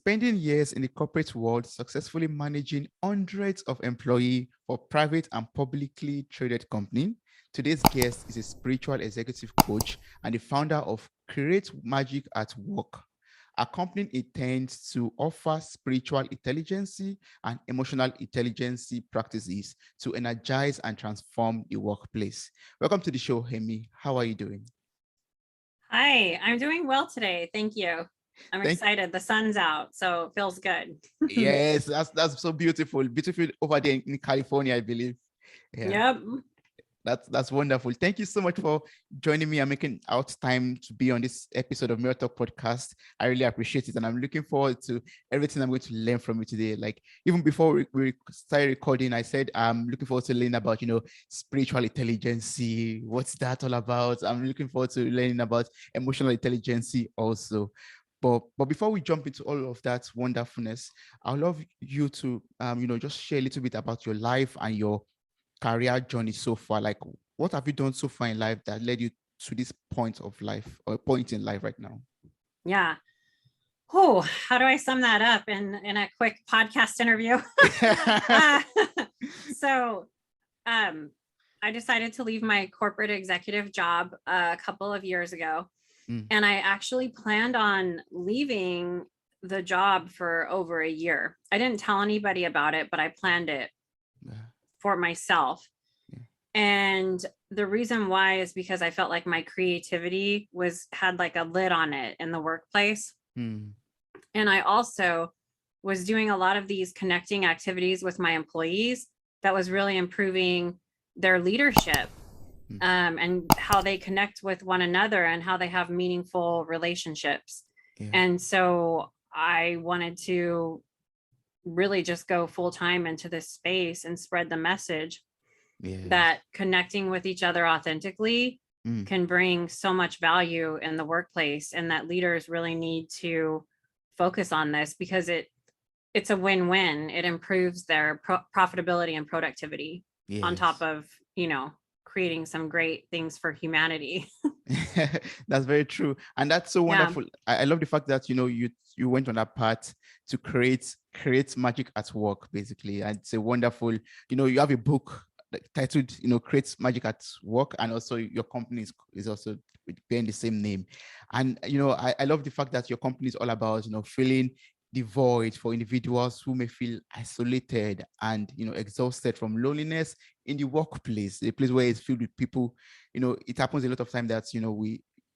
spending years in the corporate world successfully managing hundreds of employees for private and publicly traded company. Today's guest is a spiritual executive coach and the founder of Create Magic at Work. Our company intends to offer spiritual intelligence and emotional intelligence practices to energize and transform the workplace. Welcome to the show, Amy. How are you doing? Hi, I'm doing well today. Thank you. I'm Thank excited. The sun's out, so it feels good. Yes, that's so beautiful. Beautiful over there in California, I believe. Yeah. Yep. That's wonderful. Thank you so much for joining me and making out time to be on this episode of mirrortalk podcast. I really appreciate it, and I'm looking forward to everything I'm going to learn from you today. Like even before we started recording, I said I'm looking forward to learning about spiritual intelligence. What's that all about? I'm looking forward to learning about emotional intelligence also. But before we jump into all of that wonderfulness, I'd love you to just share a little bit about your life and your career journey so far. Like, what have you done so far in life that led you to this point of life or point in life right now? Yeah. Oh, how do I sum that up in a quick podcast interview? So I decided to leave my corporate executive job a couple of years ago. And I actually planned on leaving the job for over a year. I didn't tell anybody about it, but I planned it for myself. And the reason why is because I felt like my creativity had like a lid on it in the workplace. And I also was doing a lot of these connecting activities with my employees that was really improving their leadership. And how they connect with one another and how they have meaningful relationships. And so I wanted to really just go full time into this space and spread the message that connecting with each other authentically can bring so much value in the workplace, and that leaders really need to focus on this because it's a win-win. It improves their profitability and productivity on top of, creating some great things for humanity. That's very true. And that's so wonderful. I love the fact that, you went on that path to create magic at work, basically. And it's a wonderful, you have a book titled, Create Magic at Work. And also your company is also bearing the same name. And, I love the fact that your company is all about, filling the void for individuals who may feel isolated and exhausted from loneliness in the workplace, a place where it's filled with people. It happens a lot of time that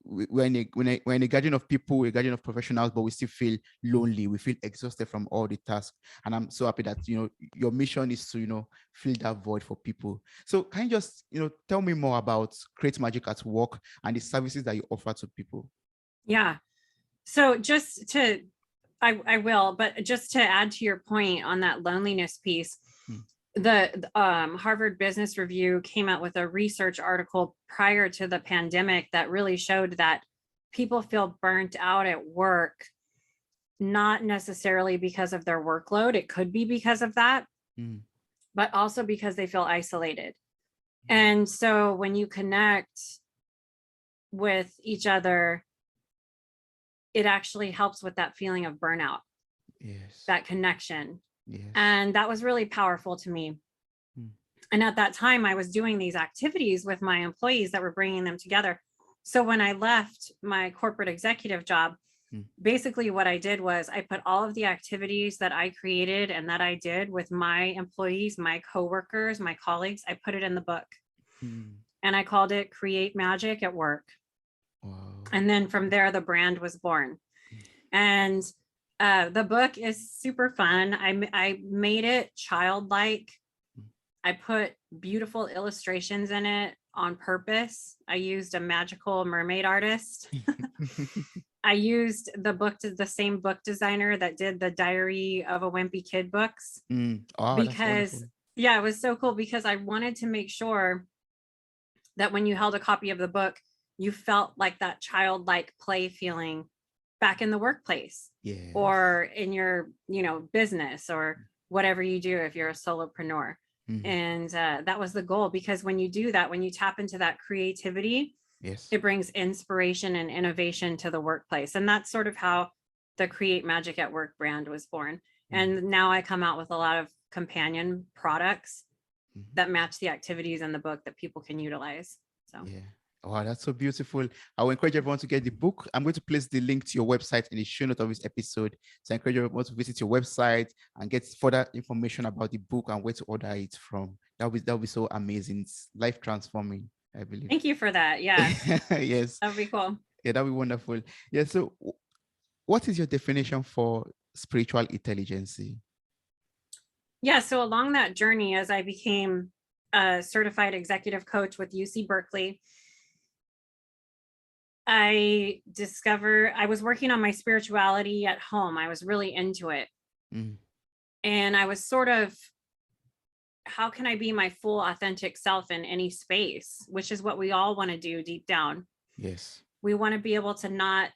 we're in a gathering of people, a gathering of professionals, but we still feel lonely. We feel exhausted from all the tasks. And I'm so happy that your mission is to fill that void for people. So can you just tell me more about Create Magic at Work and the services that you offer to people? Yeah. So I will, but just to add to your point on that loneliness piece, the Harvard Business Review came out with a research article prior to the pandemic that really showed that people feel burnt out at work, not necessarily because of their workload. It could be because of that, but also because they feel isolated. And so when you connect with each other, it actually helps with that feeling of burnout, that connection. And that was really powerful to me. And at that time, I was doing these activities with my employees that were bringing them together. So when I left my corporate executive job, basically what I did was I put all of the activities that I created and that I did with my employees, my coworkers, my colleagues, I put it in the book. And I called it Create Magic at Work. Wow. And then from there, the brand was born. And the book is super fun. I made it childlike. I put beautiful illustrations in it on purpose. I used a magical mermaid artist. I used the same book designer that did the Diary of a Wimpy Kid books. Because it was so cool because I wanted to make sure that when you held a copy of the book, you felt like that childlike play feeling back in the workplace or in your, business or whatever you do if you're a solopreneur. And that was the goal, because when you do that, when you tap into that creativity, it brings inspiration and innovation to the workplace. And that's sort of how the Create Magic at Work brand was born. And now I come out with a lot of companion products that match the activities in the book that people can utilize. So yeah. Wow, that's so beautiful. I will encourage everyone to get the book. I'm going to place the link to your website in the show note of this episode. So I encourage everyone to visit your website and get further information about the book and where to order it from. That'll be so amazing. It's life transforming, I believe. Thank you for that. Yeah. Yes. That'd be cool. Yeah, that'd be wonderful. Yeah. So what is your definition for spiritual intelligence? Yeah. So along that journey, as I became a certified executive coach with UC Berkeley, I discovered I was working on my spirituality at home. I was really into it. And I was sort of, how can I be my full authentic self in any space, which is what we all want to do deep down. Yes. We want to be able to not,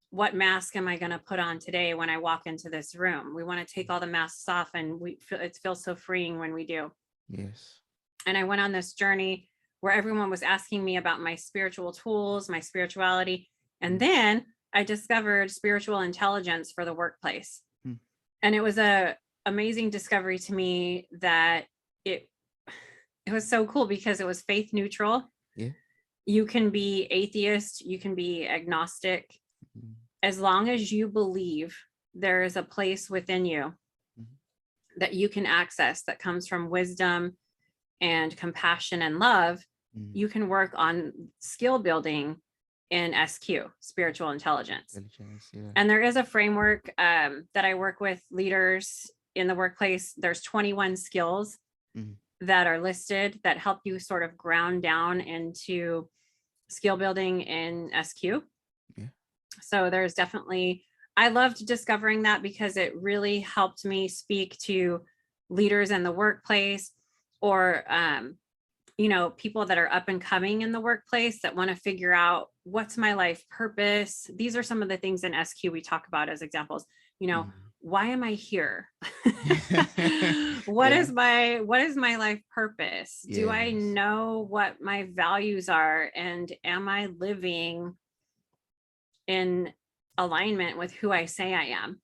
what mask am I going to put on today when I walk into this room? We want to take all the masks off, and it feels so freeing when we do. Yes. And I went on this journey where everyone was asking me about my spiritual tools, my spirituality. And then I discovered spiritual intelligence for the workplace. And it was a amazing discovery to me that it was so cool because it was faith neutral. Yeah. You can be atheist, you can be agnostic, as long as you believe there is a place within you that you can access that comes from wisdom and compassion and love. You can work on skill building in SQ, spiritual intelligence. Yeah. And there is a framework that I work with leaders in the workplace. There's 21 skills that are listed that help you sort of ground down into skill building in SQ. Yeah. So there's definitely, I loved discovering that because it really helped me speak to leaders in the workplace, or people that are up and coming in the workplace that want to figure out, what's my life purpose? These are some of the things in SQ we talk about as examples. Why am I here? What is my life purpose? Yes. Do I know what my values are? And am I living in alignment with who I say I am?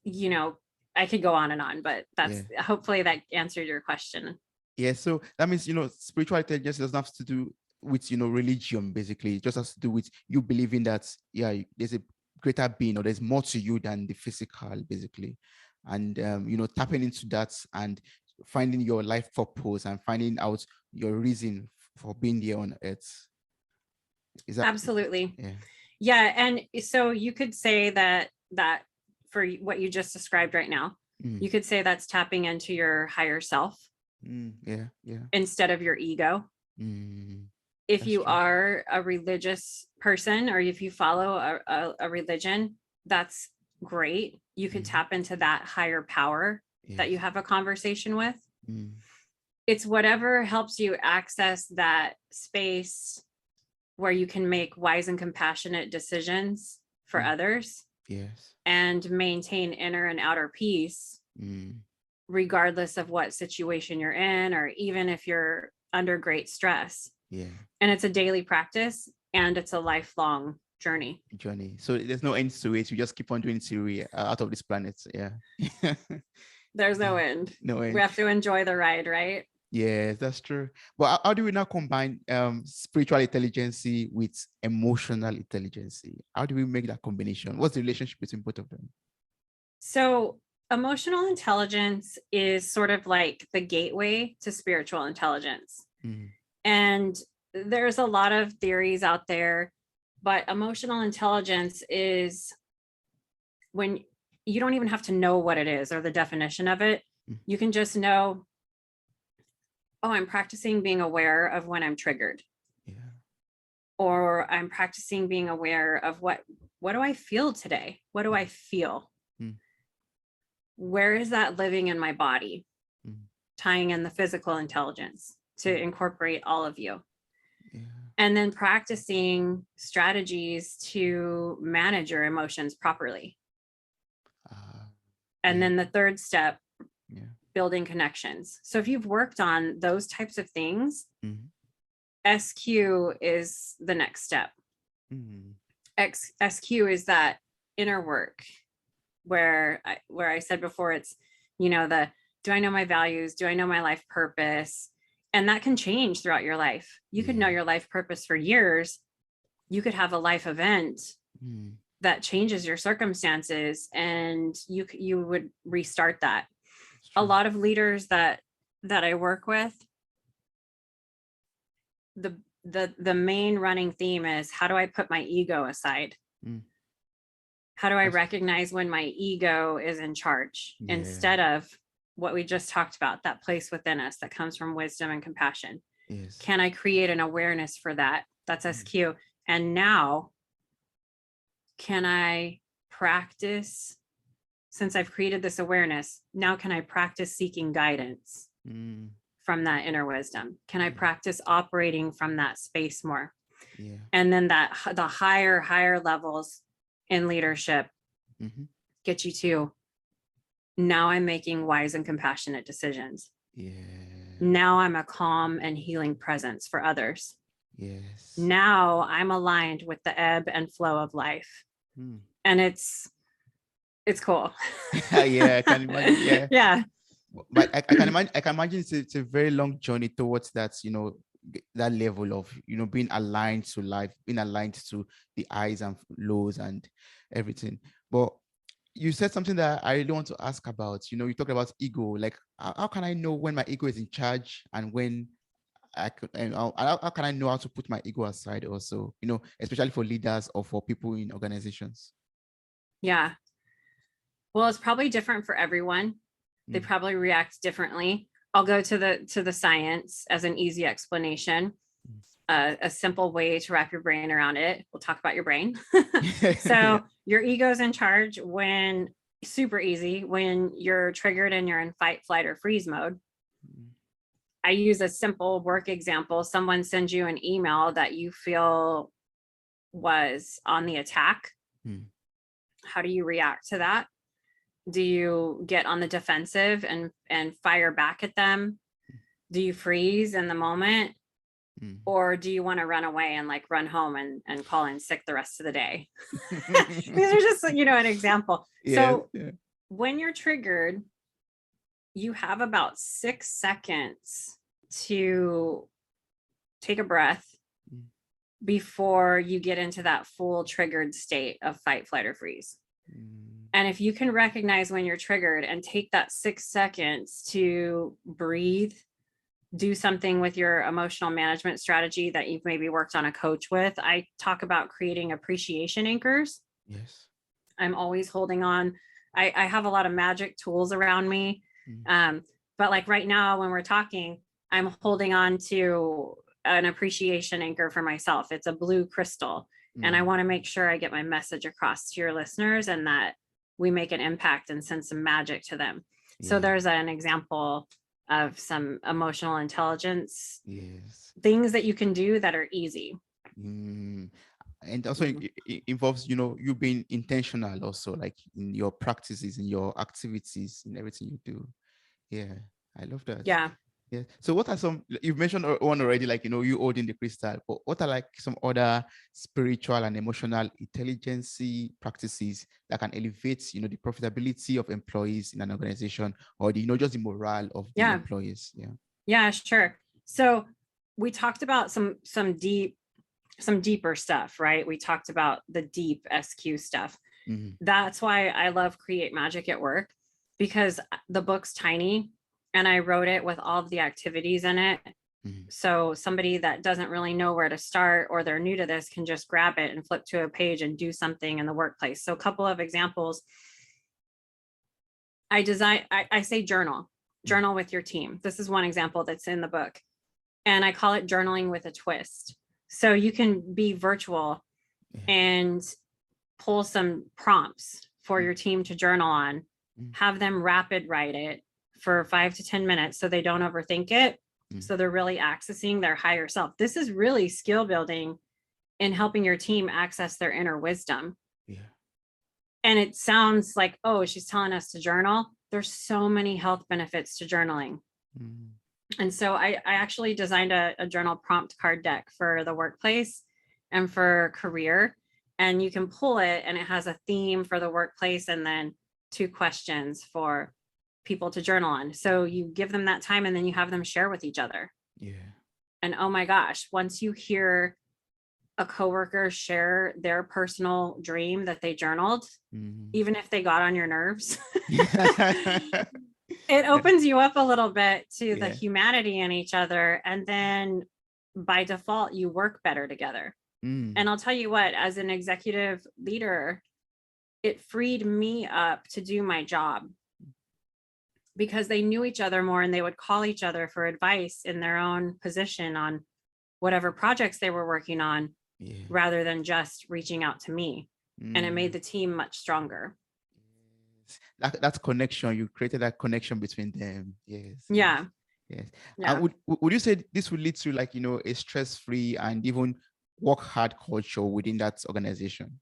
Yeah. I could go on and on, but that's hopefully that answered your question. Yeah. So that means, spiritual intelligence doesn't have to do with, religion, basically. It just has to do with you believing that, there's a greater being, or there's more to you than the physical, basically. And, tapping into that and finding your life purpose and finding out your reason for being here on earth. Is that absolutely? Yeah. And so you could say that for what you just described right now, you could say that's tapping into your higher self. Yeah. Instead of your ego. If you are a religious person, or if you follow a religion, that's great. You could tap into that higher power that you have a conversation with. It's whatever helps you access that space where you can make wise and compassionate decisions for others. Yes. And maintain inner and outer peace, regardless of what situation you're in, or even if you're under great stress. Yeah. And it's a daily practice, and it's a lifelong journey. So there's no end to it. You just keep on doing it till we're out of this planet. Yeah. There's no end. No end. We have to enjoy the ride, right? Yes, that's true. But how do we now combine spiritual intelligence with emotional intelligence? How do we make that combination? What's the relationship between both of them? So emotional intelligence is sort of like the gateway to spiritual intelligence. And there's a lot of theories out there, but emotional intelligence is when you don't even have to know what it is or the definition of it. You can just know, I'm practicing being aware of when I'm triggered. Yeah. Or I'm practicing being aware of what do I feel today? What do I feel? Where is that living in my body? Tying in the physical intelligence to incorporate all of you. Yeah. And then practicing strategies to manage your emotions properly. And then the third step, building connections. So if you've worked on those types of things, SQ is the next step. SQ is that inner work where I said before, it's, do I know my values? Do I know my life purpose? And that can change throughout your life. You could know your life purpose for years. You could have a life event that changes your circumstances, and you would restart that. A lot of leaders that I work with, the main running theme is, how do I put my ego aside? How do I recognize when my ego is in charge instead of what we just talked about, that place within us that comes from wisdom and compassion? Yes. Can I create an awareness for that? That's SQ. And now, can I practice, since I've created this awareness, now can I practice seeking guidance from that inner wisdom? Can I practice operating from that space more? Yeah. And then the higher levels in leadership get you to, now I'm making wise and compassionate decisions. Yeah. Now I'm a calm and healing presence for others. Yes. Now I'm aligned with the ebb and flow of life. And it's cool. Yeah, I can imagine. Yeah. Yeah. But I can imagine it's a very long journey towards that, that level of, being aligned to life, being aligned to the highs and lows and everything. But you said something that I really want to ask about. You talked about ego. Like, how can I know when my ego is in charge and when how can I know how to put my ego aside also, especially for leaders or for people in organizations? Yeah. Well, it's probably different for everyone. They probably react differently. I'll go to the science as an easy explanation. A simple way to wrap your brain around it. We'll talk about your brain. So your ego's in charge when, super easy, when you're triggered and you're in fight, flight, or freeze mode. I use a simple work example. Someone sends you an email that you feel was on the attack. How do you react to that? Do you get on the defensive and fire back at them? Do you freeze in the moment? Or do you want to run away and run home and call in sick the rest of the day? These are just, an example. So when you're triggered, you have about 6 seconds to take a breath before you get into that full triggered state of fight, flight, or freeze. And if you can recognize when you're triggered and take that 6 seconds to breathe, do something with your emotional management strategy that you've maybe worked on a coach with. I talk about creating appreciation anchors. Yes. I'm always holding on. I have a lot of magic tools around me. But right now when we're talking, I'm holding on to an appreciation anchor for myself. It's a blue crystal. And I want to make sure I get my message across to your listeners and that we make an impact and send some magic to them. So there's an example of some emotional intelligence things that you can do that are easy. And also it involves, you being intentional also, like in your practices, in your activities, in everything you do. Yeah, I love that. Yeah. Yeah. So what are some, you've mentioned one already, you holding the crystal, but what are some other spiritual and emotional intelligence practices that can elevate, the profitability of employees in an organization, or just the morale of the employees? Yeah, sure. So we talked about some deeper stuff, right? We talked about the deep SQ stuff. That's why I love Create Magic at Work, because the book's tiny and I wrote it with all of the activities in it. So somebody that doesn't really know where to start, or they're new to this, can just grab it and flip to a page and do something in the workplace. So a couple of examples. I say journal with your team. This is one example that's in the book. And I call it journaling with a twist. So you can be virtual and pull some prompts for your team to journal on, have them rapid write it for 5 to 10 minutes so they don't overthink it. So they're really accessing their higher self. This is really skill building in helping your team access their inner wisdom. Yeah. And it sounds like, oh, she's telling us to journal. There's so many health benefits to journaling. And so I actually designed a journal prompt card deck for the workplace and for career. and you can pull it and it has a theme for the workplace and then 2 questions for people to journal on. So you give them that time and then you have them share with each other. Yeah. And oh my gosh, once you hear a coworker share their personal dream that they journaled, even if they got on your nerves, it opens you up a little bit to the humanity in each other. And then by default, you work better together. And I'll tell you what, as an executive leader, it freed me up to do my job because they knew each other more and they would call each other for advice in their own position on whatever projects they were working on, rather than just reaching out to me. And it made the team much stronger. That's connection. You created that connection between them. Yes. Yeah. Yes. And would you say this would lead to, like, a stress-free and even work hard culture within that organization?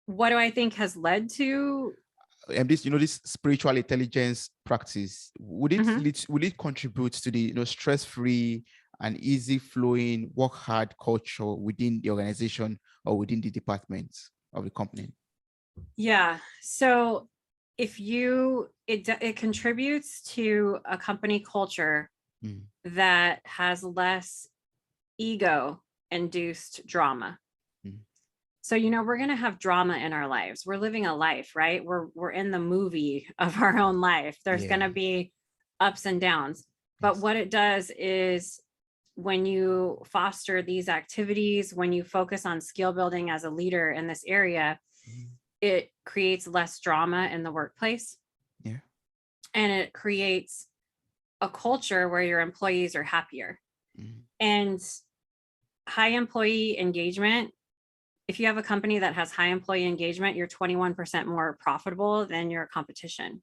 What do I think has led to? And this spiritual intelligence practice, would it contribute to the stress-free and easy flowing work hard culture within the organization or within the department of the company? Yeah. So if it contributes to a company culture that has less ego induced drama. So, we're going to have drama in our lives. We're living a life, right? We're in the movie of our own life. There's going to be ups and downs. But what it does is when you foster these activities, when you focus on skill building as a leader in this area, it creates less drama in the workplace. Yeah. And it creates a culture where your employees are happier. And high employee engagement, if you have a company that has high employee engagement, you're 21% more profitable than your competition.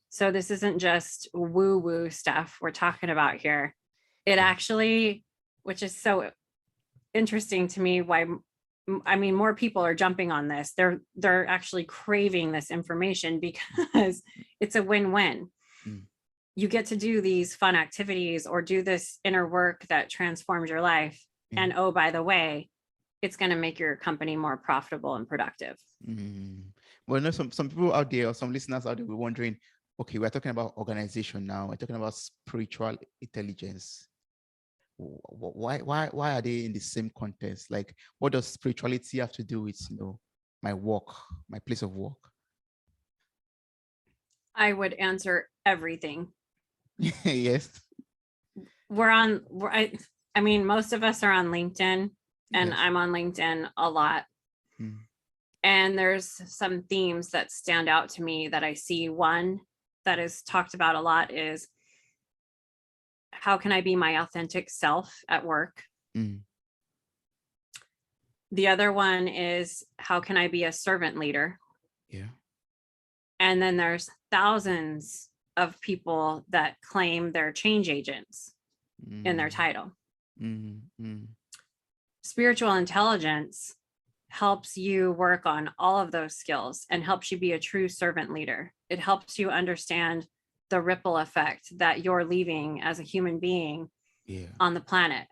So this isn't just woo-woo stuff we're talking about here. It actually, which is so interesting to me, more people are jumping on this. They're actually craving this information because it's a win-win. You get to do these fun activities or do this inner work that transforms your life. And oh, by the way, it's going to make your company more profitable and productive. Well, some people out there, or some listeners out there, were wondering, okay, we're talking about organization now. We're talking about spiritual intelligence. Why are they in the same context? Like, what does spirituality have to do with, my work, my place of work? I would answer everything. Yes. Most of us are on LinkedIn. And I'm on LinkedIn a lot. And there's some themes that stand out to me that I see. One that is talked about a lot is, how can I be my authentic self at work? The other one is, how can I be a servant leader? Yeah. And then there's thousands of people that claim they're change agents in their title. Spiritual intelligence helps you work on all of those skills and helps you be a true servant leader. It helps you understand the ripple effect that you're leaving as a human being on the planet.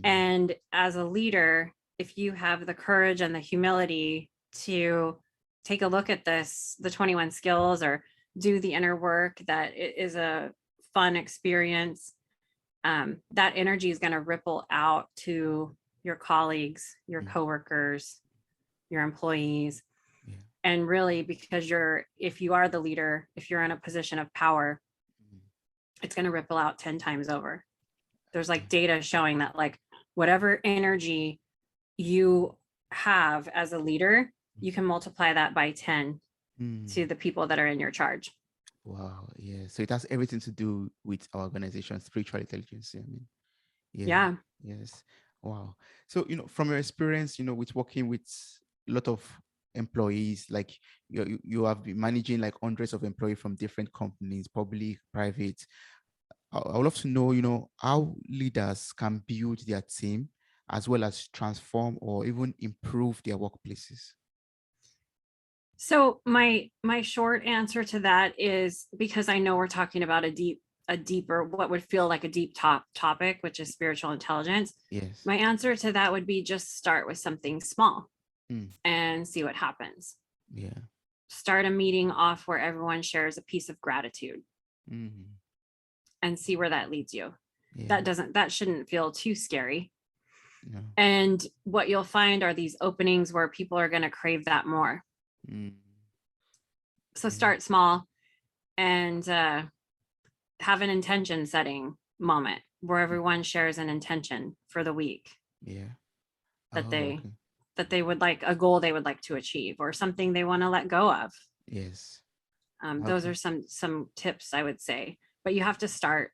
And as a leader, if you have the courage and the humility to take a look at the 21 skills, or do the inner work, that it is a fun experience, that energy is going to ripple out to your colleagues, your coworkers, your employees. And really, because if you are the leader, if you're in a position of power, it's going to ripple out 10 times over. There's data showing that whatever energy you have as a leader, you can multiply that by 10 to the people that are in your charge. Wow. Yeah. So it has everything to do with our organization, spiritual intelligence. Yeah. Yes. Wow. So, from your experience, with working with a lot of employees, like you have been managing hundreds of employees from different companies, public, private. I would love to know, how leaders can build their team as well as transform or even improve their workplaces. So my short answer to that is, because I know we're talking about a deep deeper, what would feel like a deep topic, which is spiritual intelligence, Yes. my answer to that would be just start with something small Mm. and see what happens. Yeah. Start a meeting off where everyone shares a piece of gratitude and see where that leads you. Yeah. That shouldn't feel too scary. No. And what you'll find are these openings where people are going to crave that more. So start small and have an intention setting moment where everyone shares an intention for the week. Yeah. That they would like, a goal they would like to achieve, or something they want to let go of. Yes. Those are some tips I would say, but you have to start.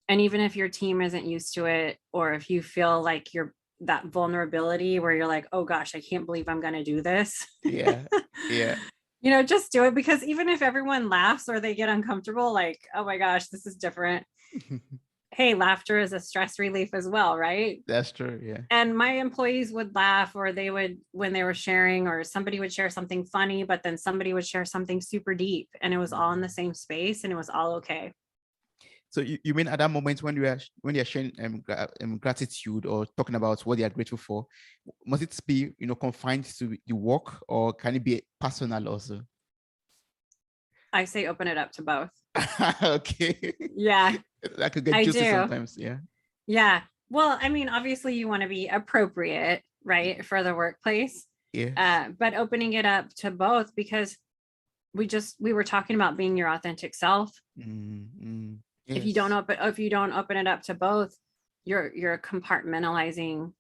And even if your team isn't used to it, or if you feel like you're that vulnerability where you're like, oh gosh, I can't believe I'm going to do this. Yeah. Yeah. You know, just do it, because even if everyone laughs or they get uncomfortable, like, oh my gosh, this is different. Hey, laughter is a stress relief as well, right? That's true. Yeah. And my employees would laugh, or they would, when they were sharing, or somebody would share something funny, but then somebody would share something super deep, and it was all in the same space, and it was all okay. So you mean at that moment when they are sharing gratitude or talking about what they are grateful for, must it be confined to the work, or can it be personal also? I say open it up to both. Okay. Yeah. That could get juicy sometimes. Yeah. Yeah. Well, I mean, obviously you want to be appropriate, right, for the workplace. Yeah. But opening it up to both, because we were talking about being your authentic self. Yes. If you don't open it up to both, you're compartmentalizing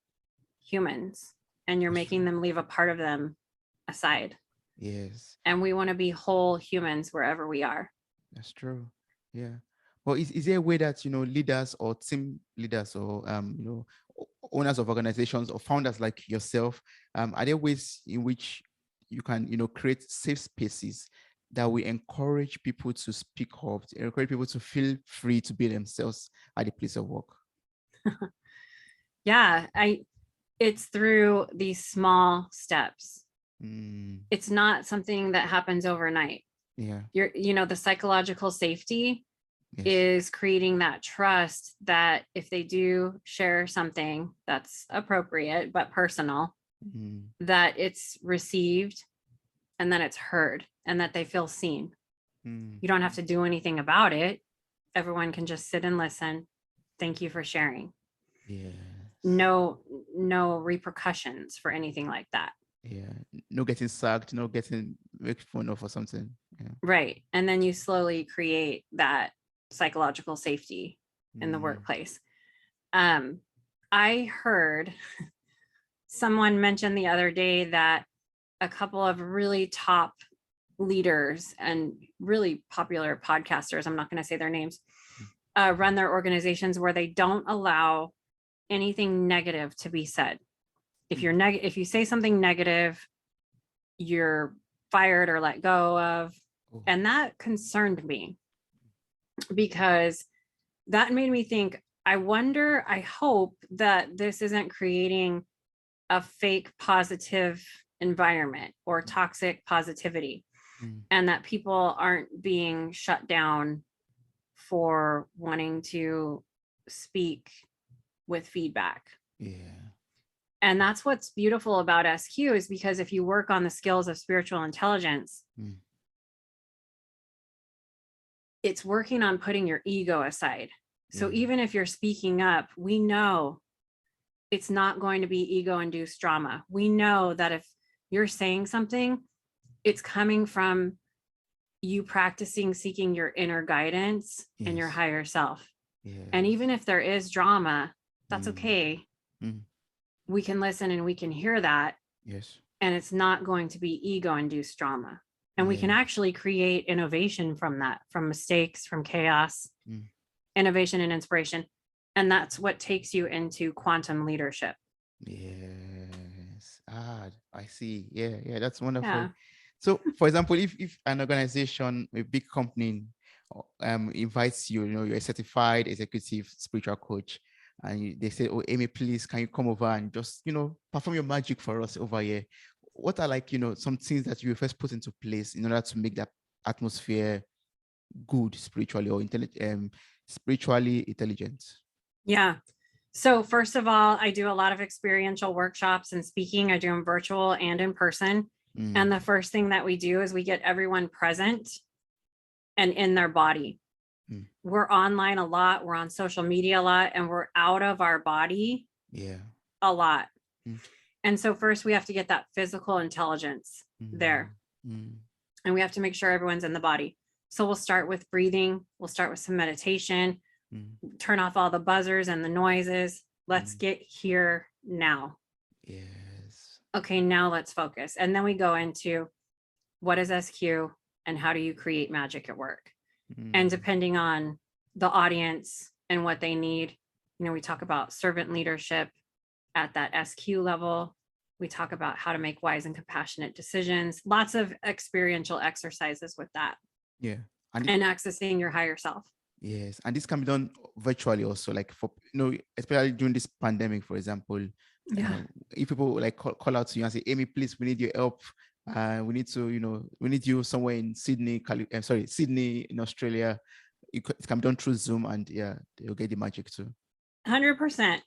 humans, and you're making them leave a part of them aside. Yes. And we want to be whole humans wherever we are. That's true. Yeah. Well, is there a way that leaders or team leaders, or owners of organizations or founders like yourself, are there ways in which you can create safe spaces that will encourage people to speak up, to encourage people to feel free to be themselves at the place of work? Yeah, it's through these small steps. It's not something that happens overnight. Yeah. The psychological safety is creating that trust that if they do share something that's appropriate but personal, that it's received and that it's heard and that they feel seen. You don't have to do anything about it. Everyone can just sit and listen. Thank you for sharing. Yeah. No repercussions for anything like that. Yeah. No getting sacked, no getting made fun of or something. Yeah. Right. And then you slowly create that psychological safety in the workplace. I heard someone mention the other day that a couple of really top leaders and really popular podcasters, I'm not going to say their names, run their organizations where they don't allow anything negative to be said. If you say something negative, you're fired or let go of. And that concerned me, because that made me think, I hope that this isn't creating a fake positive environment or toxic positivity, and that people aren't being shut down for wanting to speak with feedback. Yeah. And that's what's beautiful about SQ, is because if you work on the skills of spiritual intelligence, it's working on putting your ego aside. So even if you're speaking up, we know it's not going to be ego-induced drama. We know that if you're saying something, it's coming from you practicing seeking your inner guidance and your higher self. And even if there is drama, that's okay. We can listen and we can hear that. And it's not going to be ego-induced drama. And we can actually create innovation from that, from mistakes, from chaos, innovation and inspiration. And that's what takes you into quantum leadership. Yes. I see. Yeah, that's wonderful. Yeah. So, for example, if an organization, a big company, invites you, you're a certified executive spiritual coach, and they say, "Oh, Amy, please, can you come over and just, perform your magic for us over here?" What are some things that you first put into place in order to make that atmosphere good spiritually or spiritually intelligent? Yeah. So first of all, I do a lot of experiential workshops and speaking. I do them virtual and in person. And the first thing that we do is we get everyone present and in their body. We're online a lot. We're on social media a lot, and we're out of our body a lot. And so first we have to get that physical intelligence there. And we have to make sure everyone's in the body. So we'll start with breathing. We'll start with some meditation, turn off all the buzzers and the noises. Let's get here now. Yes. Okay, now let's focus. And then we go into what is SQ and how do you create magic at work? And depending on the audience and what they need, you know, we talk about servant leadership at that SQ level. We talk about how to make wise and compassionate decisions, lots of experiential exercises with that. Yeah. And accessing your higher self. Yes. And this can be done virtually also, like for, you know, especially during this pandemic, for example. If people like call out to you and say, Amy, please, we need your help. We need to, you know, we need you somewhere in Sydney, Sydney in Australia. It can be done through Zoom, and they'll get the magic too. 100%.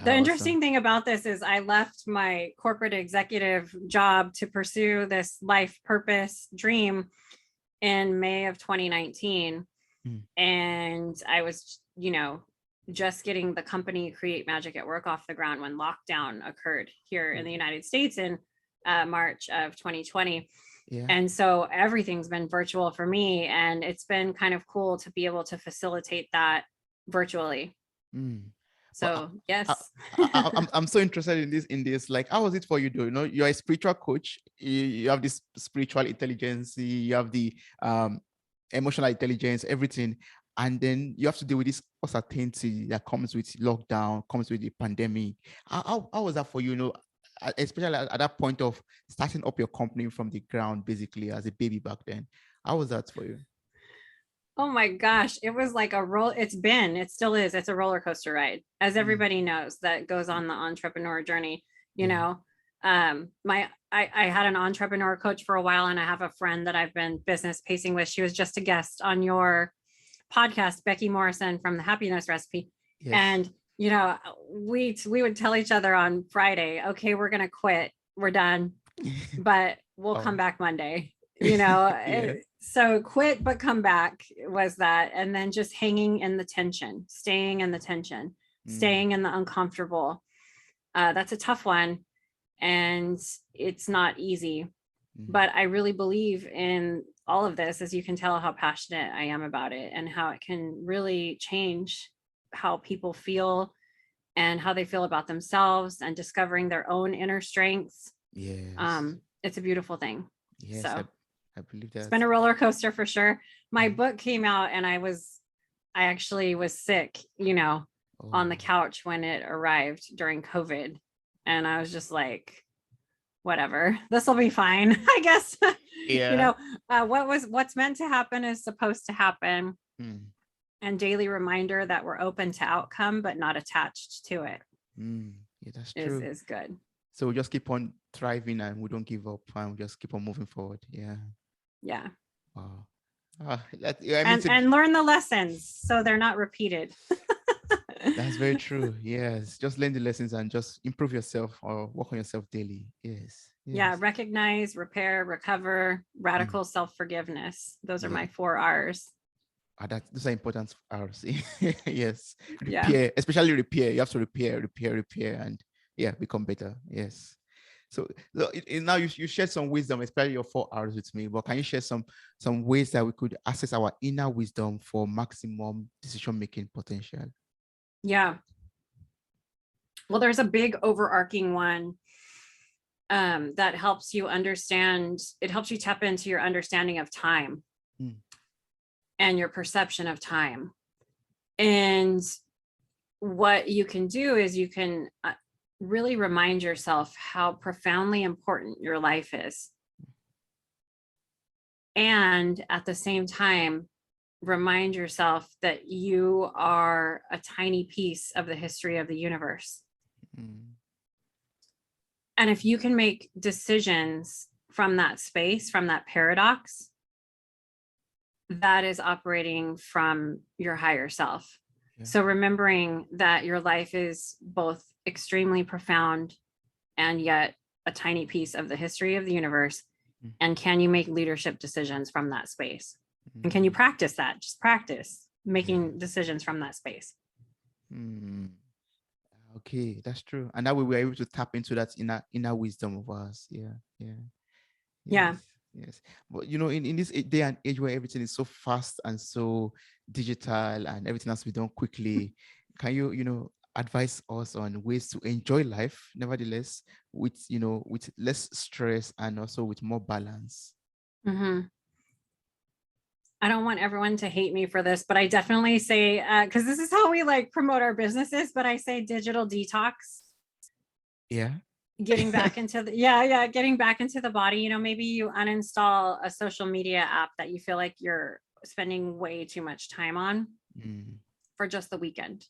The interesting thing about this is I left my corporate executive job to pursue this life purpose dream in May of 2019. And I was, you know, just getting the company Create Magic at Work off the ground when lockdown occurred here in the United States in March of 2020. And so everything's been virtual for me, and it's been kind of cool to be able to facilitate that virtually. So yes, I'm so interested in this. Like, how was it for you? You know, you're a spiritual coach. You have this spiritual intelligence. You have the emotional intelligence, everything, and then you have to deal with this uncertainty that comes with lockdown, comes with the pandemic. How was that for you? You know, especially at that point of starting up your company from the ground, basically as a baby back then. How was that for you? Oh my gosh, it was like it still is. It's a roller coaster ride, as everybody knows that goes on the entrepreneur journey. You know, I had an entrepreneur coach for a while, and I have a friend that I've been business pacing with. She was just a guest on your podcast, Becky Morrison from the Happiness Recipe. And, you know, we would tell each other on Friday, okay, we're going to quit. We're done, but we'll come back Monday, you know? So quit, but come back was that. And then just hanging in the tension, staying in the tension, staying in the uncomfortable. That's a tough one. And it's not easy, but I really believe in all of this, as you can tell how passionate I am about it and how it can really change how people feel and how they feel about themselves and discovering their own inner strengths. It's a beautiful thing. So I believe that it's been a roller coaster for sure. My book came out, and I actually was sick, you know, on the couch when it arrived during COVID. And I was just like, whatever, this will be fine, I guess. You know, what's meant to happen is supposed to happen. And daily reminder that we're open to outcome, but not attached to it. That's true. Is good. So we just keep on thriving, and we don't give up, and we just keep on moving forward. Wow. And learn the lessons so they're not repeated. That's very true. Yes. Just learn the lessons and just improve yourself or work on yourself daily. Yes. Yeah. Recognize, repair, recover, radical self-forgiveness. Those are my 4 R's. Those are important R's. Yes. Repair, especially repair. You have to repair, and become better. Yes. So now you shared some wisdom, especially your 4 R's with me. But can you share some ways that we could access our inner wisdom for maximum decision-making potential? Yeah. Well, there's a big overarching one that helps you understand. It helps you tap into your understanding of time and your perception of time. And what you can do is you can really remind yourself how profoundly important your life is. And at the same time, remind yourself that you are a tiny piece of the history of the universe. And if you can make decisions from that space, from that paradox, that is operating from your higher self. Yeah. So remembering that your life is both extremely profound and yet a tiny piece of the history of the universe. And can you make leadership decisions from that space? And can you practice that? Just practice making decisions from that space. Okay, that's true. And that way we're able to tap into that inner wisdom of us. Yeah. Yeah. Yes. But in this day and age where everything is so fast and so digital and everything has to be done quickly, can you advise us on ways to enjoy life, nevertheless, with less stress and also with more balance? Mm-hmm. I don't want everyone to hate me for this, but I definitely say, because this is how we like promote our businesses, but I say digital detox. Yeah. Getting back into getting back into the body. Maybe you uninstall a social media app that you feel like you're spending way too much time on for just the weekend.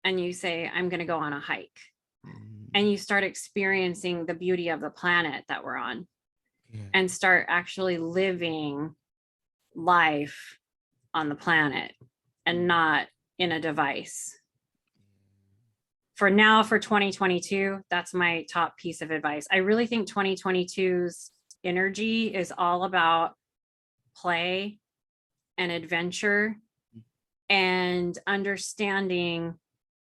And you say, I'm going to go on a hike. And you start experiencing the beauty of the planet that we're on and start actually living life on the planet and not in a device. For 2022, that's my top piece of advice. I really think 2022's energy is all about play and adventure and understanding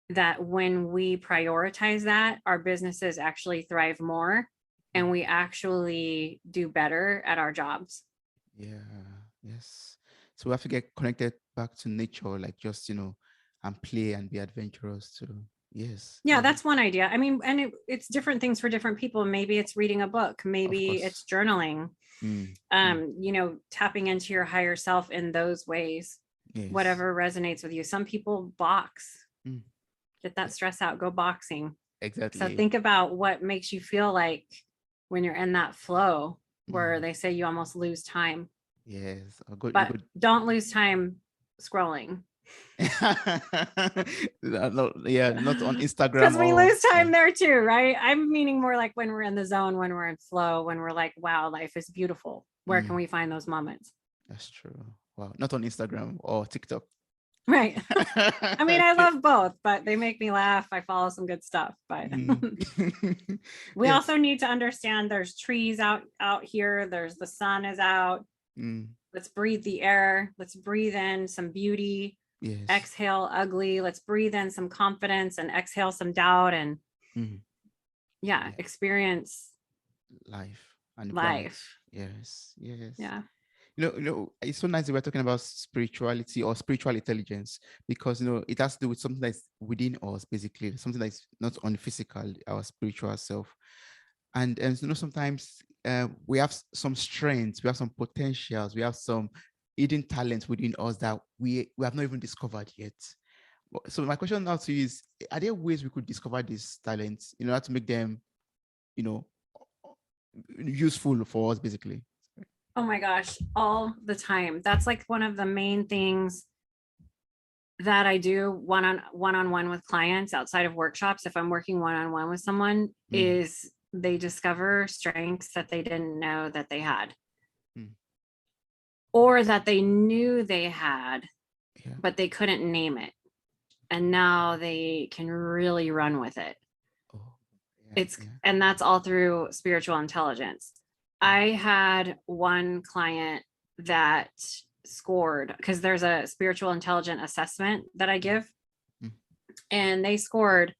that when we prioritize that, our businesses actually thrive more and we actually do better at our jobs. Yeah. Yes. So we have to get connected back to nature, like just, and play and be adventurous too. Yes. Yeah, that's one idea. I mean, and it's different things for different people. Maybe it's reading a book, maybe it's journaling, tapping into your higher self in those ways, whatever resonates with you. Some people box, get that stress out, go boxing. Exactly. So think about what makes you feel like when you're in that flow where they say you almost lose time. Yes. But don't lose time scrolling. Not on Instagram. Because we lose time there too, right? I'm meaning more like when we're in the zone, when we're in flow, when we're like, wow, life is beautiful. Where can we find those moments? That's true. Wow. Not on Instagram or TikTok. Right. I mean, I love both, but they make me laugh. I follow some good stuff, but we also need to understand there's trees out here. There's the sun is out. Let's breathe the air. Let's breathe in some beauty. Yes. Exhale ugly. Let's breathe in some confidence and exhale some doubt and experience life and life. Yes. Yeah. It's so nice that we're talking about spirituality or spiritual intelligence because it has to do with something that's within us, basically, something that's not on physical, our spiritual self. And sometimes we have some strengths, we have some potentials, we have some hidden talents within us that we have not even discovered yet. So my question now to you is, are there ways we could discover these talents in order to make them, useful for us, basically? Oh my gosh, all the time. That's like one of the main things that I do one-on-one with clients outside of workshops. If I'm working one-on-one with someone, is they discover strengths that they didn't know that they had. Or that they knew they had, but they couldn't name it. And now they can really run with it. And that's all through spiritual intelligence. I had one client that scored, because there's a spiritual intelligence assessment that I give, and they scored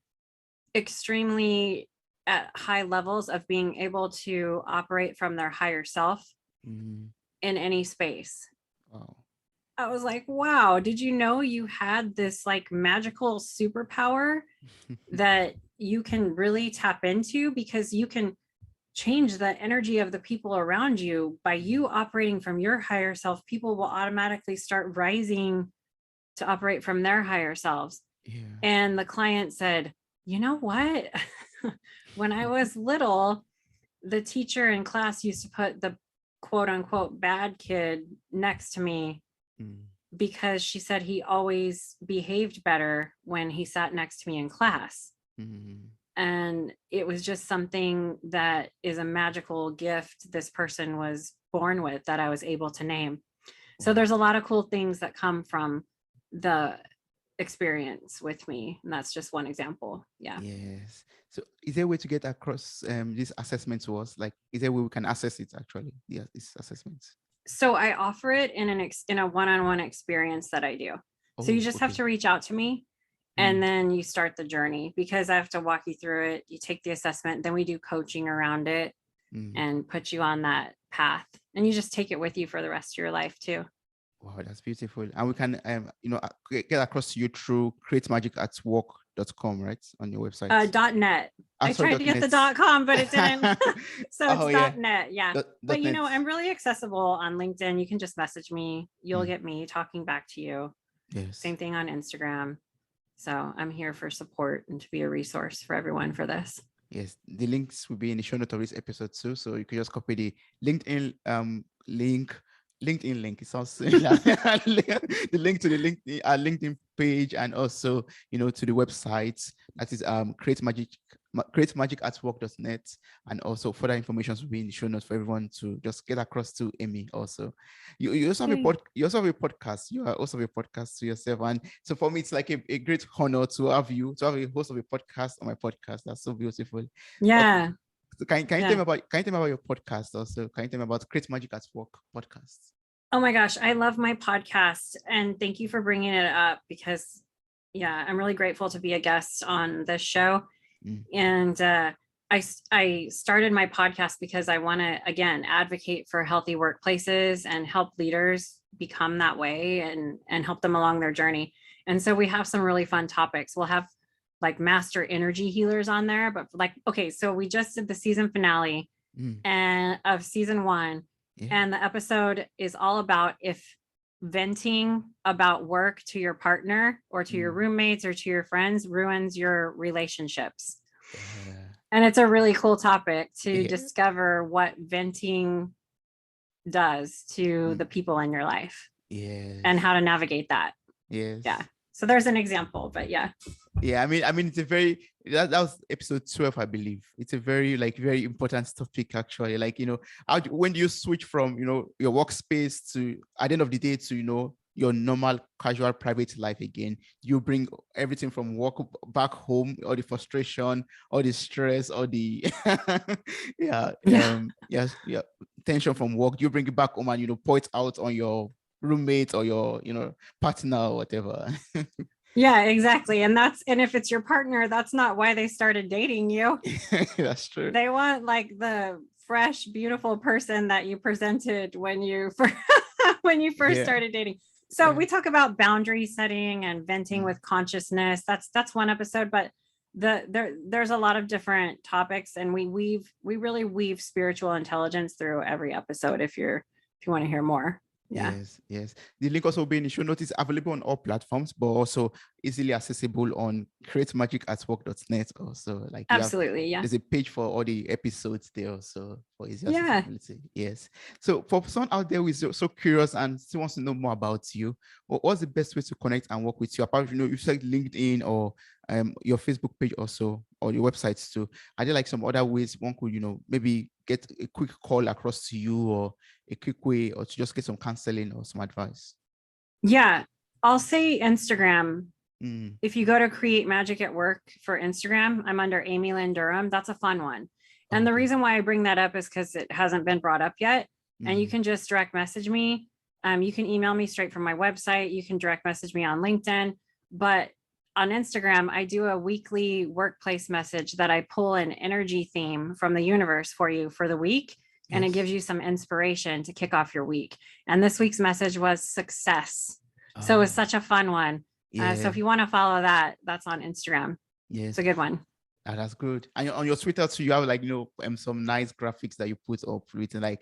extremely at high levels of being able to operate from their higher self in any space. Wow. I was like, wow, did you know you had this like magical superpower that you can really tap into, because you can change the energy of the people around you by you operating from your higher self. People will automatically start rising to operate from their higher selves. And the client said, you know what? When I was little, the teacher in class used to put the quote unquote bad kid next to me because she said he always behaved better when he sat next to me in class. And it was just something that is a magical gift this person was born with that I was able to name. So there's a lot of cool things that come from the experience with me. And that's just one example. Yeah. Yes. So is there a way to get across this assessment to us? Like, is there a way we can access it actually? Yeah, this assessment. So I offer it in in a one-on-one experience that I do. So you just have to reach out to me, and then you start the journey, because I have to walk you through it. You take the assessment, then we do coaching around it and put you on that path, and you just take it with you for the rest of your life too. Wow, that's beautiful. And we can, get across to you through createmagic@work.com, right? On your website. .net. I tried to get the .com, but it didn't. So it's .net. Yeah. But I'm really accessible on LinkedIn. You can just message me. You'll get me talking back to you. Yes. Same thing on Instagram. So I'm here for support and to be a resource for everyone for this. Yes. The links will be in the show notes of this episode too. So you can just copy the LinkedIn link. It sounds similar. The link to the LinkedIn page, and also to the website, that is createmagic@work.net, and also further information will be in the show notes for everyone to just get across to Amy. Also, you also have a podcast. You are also a podcast to yourself, and so for me it's like a great honor to have a host of a podcast on my podcast. That's so beautiful. Yeah. So can you tell me about your podcast also? Can you tell me about Create Magic at Work podcast? Oh my gosh, I love my podcast, and thank you for bringing it up, because I'm really grateful to be a guest on this show. And I started my podcast because I want to, again, advocate for healthy workplaces and help leaders become that way and help them along their journey. And so we have some really fun topics. We'll have like master energy healers on there, but so we just did the season finale and of season 1, and the episode is all about if venting about work to your partner or to your roommates or to your friends ruins your relationships. And it's a really cool topic to discover what venting does to the people in your life and how to navigate that. So there's an example, but I mean it's a very that was episode 12, I believe. It's a very very important topic actually. When do you switch from your workspace to, at the end of the day, to your normal casual private life again? You bring everything from work back home, all the frustration, all the stress, all the tension from work. You bring it back home and pour it out on your roommate or your partner or whatever. Yeah, exactly. And if it's your partner, that's not why they started dating you. That's true. They want like the fresh, beautiful person that you presented when you first started dating. So we talk about boundary setting and venting with consciousness. That's one episode, but there's a lot of different topics, and we really weave spiritual intelligence through every episode if you want to hear more. Yes. The link also will be in the show notes. It's available on all platforms, but also easily accessible on createmagic@work.net. Also, absolutely, there's a page for all the episodes there, also for easy accessibility. Yes. So for someone out there who is so curious and still wants to know more about you, what's the best way to connect and work with you? Apart from you said LinkedIn or your Facebook page also, or your websites too. Are there like some other ways one could maybe get a quick call across to you, or a quick way, or to just get some counseling or some advice? I'll say Instagram. If you go to Create Magic at Work for Instagram, I'm under Amy Lynn Durham. That's a fun one. And the reason why I bring that up is because it hasn't been brought up yet. And you can just direct message me. You can email me straight from my website. You can direct message me on LinkedIn. But on Instagram, I do a weekly workplace message that I pull an energy theme from the universe for you for the week. And it gives you some inspiration to kick off your week. And this week's message was success. So it was such a fun one. So if you want to follow that, that's on Instagram. It's a good one. That's good. And on your Twitter too, you have some nice graphics that you put up written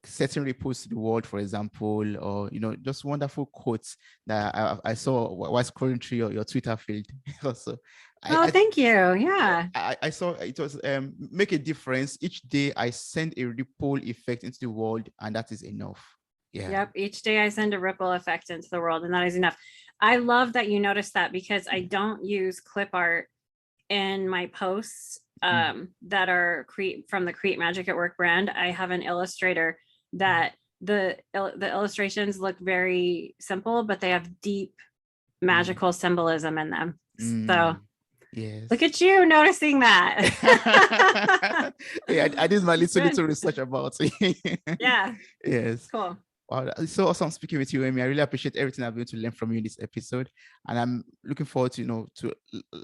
setting reposts to the world, for example, or just wonderful quotes that I saw while scrolling through your Twitter feed. Also, thank you. Yeah, I saw it was make a difference each day. I send a ripple effect into the world, and that is enough. Yep. Each day I send a ripple effect into the world, and that is enough. I love that you noticed that, because I don't use clip art in my posts that are from the Create Magic at Work brand. I have an illustrator that the illustrations look very simple, but they have deep magical symbolism in them. So yes. Look at you noticing that. Yeah, I did my little research about it. Yeah. Yes. Cool. Wow, it's so awesome speaking with you, Amy. I really appreciate everything I've been able to learn from you in this episode. And I'm looking forward to, to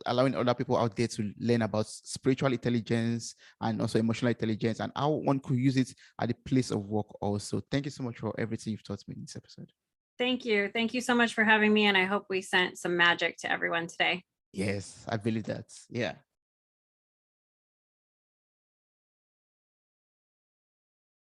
allowing other people out there to learn about spiritual intelligence and also emotional intelligence and how one could use it at the place of work also. Thank you so much for everything you've taught me in this episode. Thank you. Thank you so much for having me. And I hope we sent some magic to everyone today. Yes, I believe that. Yeah.